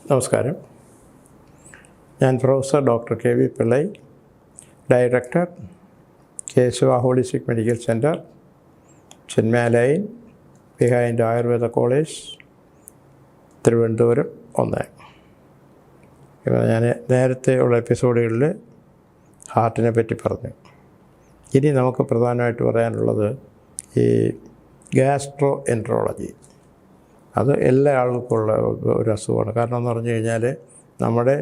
നമസ്കാരം. ഞാൻ professor doctor K V Pillai, director Keshava holistic medical centre, Chinmaya lane, behind Ayurveda college, Thiruvananthapuram 1. ഇപ്പോൾ ഞാൻ നേരത്തെ ഉള്ള എപ്പിസോഡുകളിൽ ഹാർട്ടിനെ പറ്റി പറഞ്ഞു. ഇനി നമുക്ക് പ്രധാനമായിട്ട് പറയാനുള്ളത് ഈ ഗ്യാസ്ട്രോ എൻട്രോളജി. അത് എല്ലാ ആൾക്കും ഉള്ള ഒരു അസുഖമാണ്. കാരണം എന്ന് പറഞ്ഞു കഴിഞ്ഞാൽ നമ്മുടെ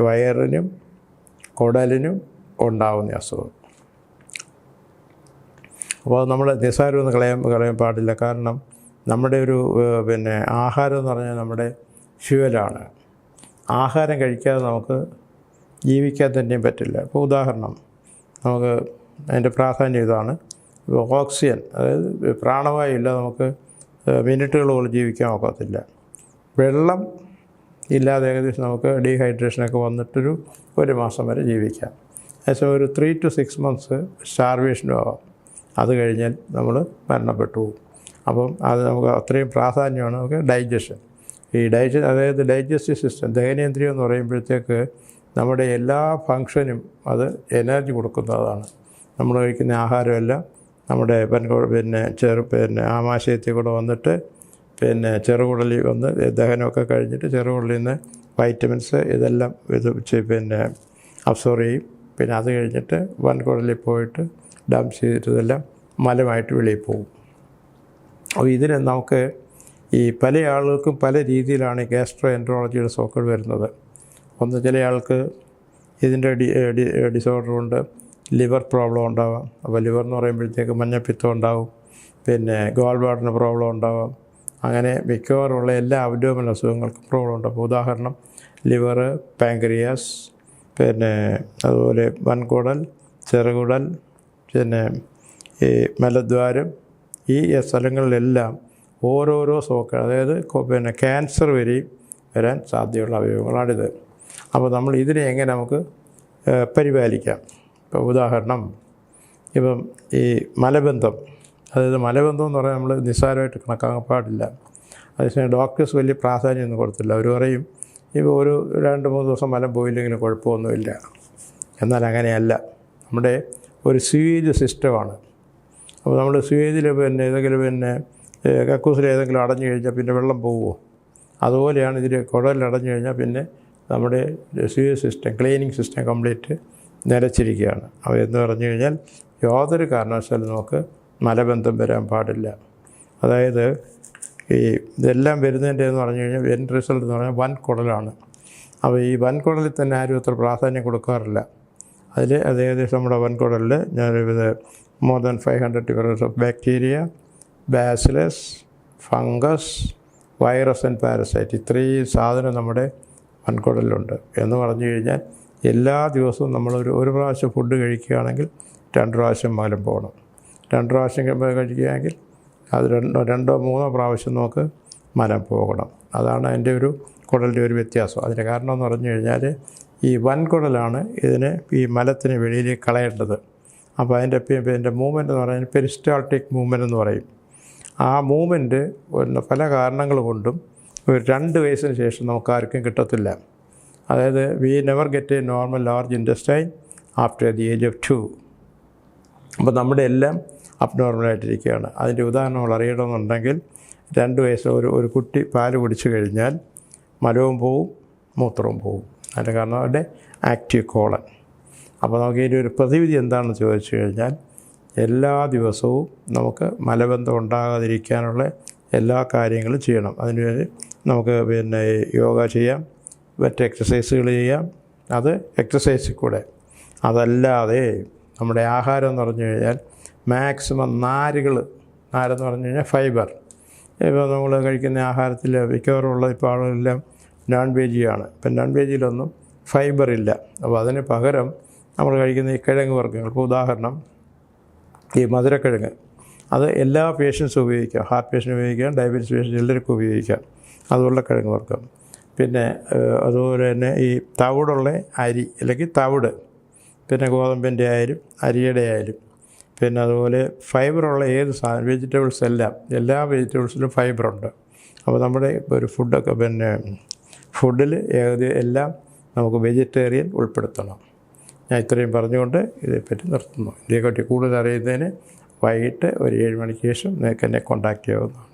വയറിനും കുടലിനും ഉണ്ടാവുന്ന അസുഖം. അപ്പോൾ നമ്മൾ നിസ്സാരമൊന്നും കളയാൻ പാടില്ല. കാരണം നമ്മുടെ ഒരു ആഹാരം എന്ന് പറഞ്ഞാൽ നമ്മുടെ ഫ്യൂവലാണ്. ആഹാരം കഴിക്കാതെ നമുക്ക് ജീവിക്കാൻ തന്നെയും പറ്റില്ല. ഇപ്പോൾ ഉദാഹരണം, നമുക്ക് അതിൻ്റെ പ്രാധാന്യം ഇതാണ്. ഓക്സിജൻ, അതായത് പ്രാണവായു ഇല്ല നമുക്ക് മിനിറ്റുകളോളം ജീവിക്കാൻ ഒക്കത്തില്ല. വെള്ളം ഇല്ലാതെ ഏകദേശം നമുക്ക് ഡീഹൈഡ്രേഷനൊക്കെ വന്നിട്ടൊരു 1 മാസം വരെ ജീവിക്കാം. ഏകദേശം ഒരു 3 to 6 months സ്റ്റാർവേഷനും ആവാം. അത് കഴിഞ്ഞാൽ നമ്മൾ മരണപ്പെട്ടു പോകും. അപ്പം അത് നമുക്ക് അത്രയും പ്രാധാന്യമാണ് നമുക്ക് ഡൈജഷൻ. ഈ അതായത് ഡൈജസ്റ്റീവ് സിസ്റ്റം, ദഹനേന്ദ്രിയം എന്ന് പറയുമ്പോഴത്തേക്ക് നമ്മുടെ എല്ലാ ഫങ്ഷനും അത് എനർജി കൊടുക്കുന്നതാണ്. നമ്മൾ കഴിക്കുന്ന ആഹാരമെല്ലാം നമ്മുടെ ആമാശയത്തിൽ കൂടെ വന്നിട്ട് ചെറുകുടലിൽ വന്ന് ദഹനമൊക്കെ കഴിഞ്ഞിട്ട് ചെറുകുടലിൽ നിന്ന് വൈറ്റമിൻസ് ഇതെല്ലാം അബ്സോർവ് ചെയ്യും. പിന്നെ അത് കഴിഞ്ഞിട്ട് വൻകുടലിൽ പോയിട്ട് ഡംപ് ചെയ്തിട്ട് ഇതെല്ലാം മലമായിട്ട് വെളിയിൽ പോകും. അപ്പോൾ ഇതിന് നമുക്ക് ഈ പല ആളുകൾക്കും പല രീതിയിലാണ് ഗ്യാസ്ട്രോ എൻട്രോളജിയുടെ സോക്കേട് വരുന്നത്. ഒന്ന്, ചില ആൾക്ക് ഇതിൻ്റെ ഡിസോർഡർ കൊണ്ട് ലിവർ പ്രോബ്ലം ഉണ്ടാവാം. അപ്പോൾ ലിവർ എന്ന് പറയുമ്പോഴത്തേക്ക് മഞ്ഞപ്പിത്തം ഉണ്ടാവും, ഗോൾ ബ്ലാഡറിന് പ്രോബ്ലം ഉണ്ടാവാം. അങ്ങനെ മിക്കവാറുമുള്ള എല്ലാ അബ്ഡോമിനൽ അസുഖങ്ങൾക്കും പ്രോബ്ലം ഉണ്ട്. അപ്പോൾ ഉദാഹരണം, ലിവർ, പാങ്ക്രിയാസ്, അതുപോലെ വൻകുടൽ, ചെറുകുടൽ, ഈ മലദ്വാരം, ഈ സ്ഥലങ്ങളിലെല്ലാം ഓരോരോ സോക്കേട്, അതായത് ക്യാൻസർ വരാൻ സാധ്യതയുള്ള അവയവങ്ങളാണിത്. അപ്പോൾ നമ്മൾ ഇതിനെ എങ്ങനെ നമുക്ക് പരിപാലിക്കാം? ഇപ്പോൾ ഉദാഹരണം, ഈ മലബന്ധം, അതായത് മലബന്ധം എന്ന് പറഞ്ഞാൽ നമ്മൾ നിസ്സാരമായിട്ട് കണക്കാക്കാൻ പാടില്ല. അതേസമയം ഡോക്ടേഴ്സ് വലിയ പ്രാധാന്യമൊന്നും കൊടുത്തില്ല. അവർ പറയും ഇപ്പോൾ ഒരു 2-3 ദിവസം മലം പോയില്ലെങ്കിലും കുഴപ്പമൊന്നുമില്ല. എന്നാൽ അങ്ങനെയല്ല. നമ്മുടെ ഒരു സ്വീജ് സിസ്റ്റമാണ്. അപ്പോൾ നമ്മൾ സ്വീജിൽ ഏതെങ്കിലും കക്കൂസിൽ ഏതെങ്കിലും അടഞ്ഞു കഴിഞ്ഞാൽ പിന്നെ വെള്ളം പോകുമോ? അതുപോലെയാണ് ഇതിൽ കുടലിൽ അടഞ്ഞു കഴിഞ്ഞാൽ പിന്നെ നമ്മുടെ സ്വീജ് സിസ്റ്റം, ക്ലീനിങ് സിസ്റ്റം കംപ്ലീറ്റ് നിലച്ചിരിക്കുകയാണ്. അപ്പോൾ എന്ന് പറഞ്ഞു കഴിഞ്ഞാൽ യാതൊരു കാരണവശാലും നമുക്ക് മലബന്ധം വരാൻ പാടില്ല. അതായത് ഇതെല്ലാം വരുന്നതിൻ്റെ എന്ന് പറഞ്ഞു കഴിഞ്ഞാൽ എൻഡ് റിസൾട്ട് എന്ന് പറഞ്ഞാൽ വൻകുടലാണ്. അപ്പോൾ ഈ വൻകുടലിൽ തന്നെ ആരും അത്ര പ്രാധാന്യം കൊടുക്കാറില്ല. അത് ഏകദേശം നമ്മുടെ വൻകുടലിൽ more than 500 different of bacteria, bacillus, fungus, virus and parasite, ഇത്രയും സാധനം നമ്മുടെ വൻകുടലിലുണ്ട്. എന്ന് പറഞ്ഞു കഴിഞ്ഞാൽ എല്ലാ ദിവസവും ഒരു പ്രാവശ്യം ഫുഡ് കഴിക്കുകയാണെങ്കിൽ 2 പ്രാവശ്യം മലം പോകണം. 2 പ്രാവശ്യം കഴിക്കുകയാണെങ്കിൽ അത് 2-3 പ്രാവശ്യം നമുക്ക് മലം പോകണം. അതാണ് അതിൻ്റെ ഒരു കുടലിൻ്റെ ഒരു വ്യത്യാസം. അതിൻ്റെ കാരണം എന്ന് പറഞ്ഞു കഴിഞ്ഞാൽ ഈ വൻകുടലാണ് ഈ മലത്തിന് വെളിയിലേക്ക് കളയേണ്ടത്. അപ്പോൾ അതിൻ്റെ മൂവ്മെൻറ്റ് എന്ന് പറഞ്ഞാൽ പെരിസ്റ്റാൾട്ടിക് മൂവ്മെൻറ്റ് എന്ന് പറയും. ആ മൂവ്മെൻറ്റ് പല കാരണങ്ങൾ കൊണ്ടും ഒരു 2 വയസ്സിന് ശേഷം നമുക്ക് ആർക്കും കിട്ടത്തില്ല. അതായത് we never get A normal large intestine after the age of 2. അപ്പോൾ നമ്മുടെ എല്ലാം അബ്നോർമലായിട്ടിരിക്കുകയാണ്. അതിൻ്റെ ഉദാഹരണങ്ങൾ അറിയണമെന്നുണ്ടെങ്കിൽ 2 വയസ്സ് ഒരു കുട്ടി പാല് കുടിച്ചു കഴിഞ്ഞാൽ മലവും പോവും, മൂത്രവും പോവും. അതിൻ്റെ കാരണം അവരുടെ ആക്റ്റീവ് കോളൻ. അപ്പോൾ നമുക്ക് ഇതിൻ്റെ ഒരു പ്രതിവിധി എന്താണെന്ന് ചോദിച്ചു കഴിഞ്ഞാൽ എല്ലാ ദിവസവും നമുക്ക് മലബന്ധം ഉണ്ടാകാതിരിക്കാനുള്ള എല്ലാ കാര്യങ്ങളും ചെയ്യണം. അതിനുവേണ്ടി നമുക്ക് യോഗ ചെയ്യാം, മറ്റ് എക്സസൈസുകൾ ചെയ്യാം. അത് എക്സസൈസിൽ കൂടെ. അതല്ലാതെ നമ്മുടെ ആഹാരം എന്ന് പറഞ്ഞു കഴിഞ്ഞാൽ മാക്സിമം നാരെന്ന് പറഞ്ഞു കഴിഞ്ഞാൽ ഫൈബർ. ഇപ്പോൾ നമ്മൾ കഴിക്കുന്ന ആഹാരത്തിൽ മിക്കവാറുമുള്ള ഇപ്പോൾ ആളുകളെല്ലാം നോൺ വെജിയാണ്. ഇപ്പം നോൺ വെജിലൊന്നും ഫൈബർ ഇല്ല. അപ്പോൾ അതിന് പകരം നമ്മൾ കഴിക്കുന്ന ഈ കിഴങ്ങ് വർഗ്ഗങ്ങൾ, ഇപ്പോൾ ഉദാഹരണം ഈ മധുരക്കിഴങ്ങ്, അത് എല്ലാ പേഷ്യൻസും ഉപയോഗിക്കാം. ഹാർട്ട് പേഷ്യൻ്റ് ഉപയോഗിക്കാം, ഡയബറ്റീസ് പേഷ്യൻ്റ് എല്ലാവർക്കും ഉപയോഗിക്കാം. അതുള്ള കിഴങ്ങ് വർഗ്ഗം. അതുപോലെ തന്നെ ഈ തവിടുള്ള അരി അല്ലെങ്കിൽ തവിട്, ഗോതമ്പിൻ്റെ ആയാലും അരിയുടെ ആയാലും, അതുപോലെ ഫൈബറുള്ള ഏത് സാധനം, വെജിറ്റബിൾസ് എല്ലാ വെജിറ്റബിൾസിലും ഫൈബറുണ്ട്. അപ്പോൾ നമ്മുടെ ഒരു ഫുഡൊക്കെ ഫുഡിൽ എല്ലാം നമുക്ക് വെജിറ്റേറിയൻ ഉൾപ്പെടുത്തണം. ഞാൻ ഇത്രയും പറഞ്ഞുകൊണ്ട് ഇതേപ്പറ്റി നിർത്തുന്നു. ഇതിനെപ്പറ്റി കൂടുതൽ അറിയുന്നതിന് വൈകിട്ട് ഒരു 7 മണിക്ക് ശേഷം നിങ്ങൾക്ക് എന്നെ കോൺടാക്റ്റ് ചെയ്യാവുന്നതാണ്.